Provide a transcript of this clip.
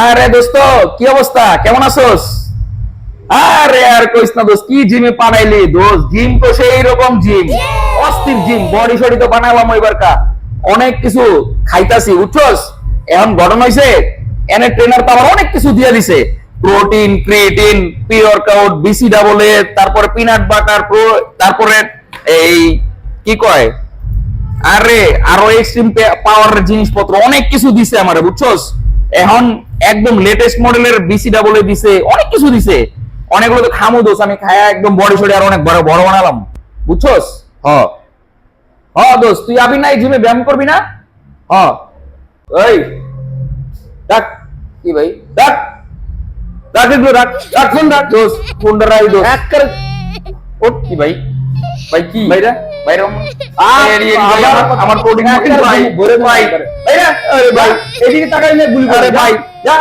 আরে দোস্ত, কি অবস্থা? কেমন আছোস? আরে আর কইস না দোস্ত, কি জিমে পাঠাইলি দোস্ত? জিম তো সেই রকম জিম, অস্থির জিম, বডি শডি তো বানালাম ওইবার কা। অনেক কিছু খাইতাছি বুঝছস। এখন ঘটনা হইছে, এনে ট্রেনার তো আমার অনেক কিছু দিয়ে দিছে। Protein, creatine, pre workout, BC double A, তারপরে পিনাট বাটার প্রো, তারপরে এই কি কয়, আরে আরো এক্সট্রিম পাওয়ার জিনিসপত্র অনেক কিছু দিছে আমারে বুঝছস। এখন একদম লেটেস্ট মডেলের বিসি ডাবল এ দিছে, অনেক কিছু দিছে। অনেকগুলো তো খামো দোষ, আমি খায়া একদম বডি সডি আর অনেক বড় বড় বানালাম বুঝছস। হ হ দোস্ত, তুই আবি না এই জিমে ব্যায়াম করবি না? হ এই ডাক, কি ভাই ডাক, ডাক এগুলো ডাক, ডাক ফোন ডাক দোস্ত, ফোনটা রাই দোস্ত এক করে। ও কি ভাই, ভাই কি ভাইরা ভাইরা আমার প্রোটিন ভাই ভাই ভাই, আরে ভাই এদিকে তাকাইলে গুলি করে ভাই, যা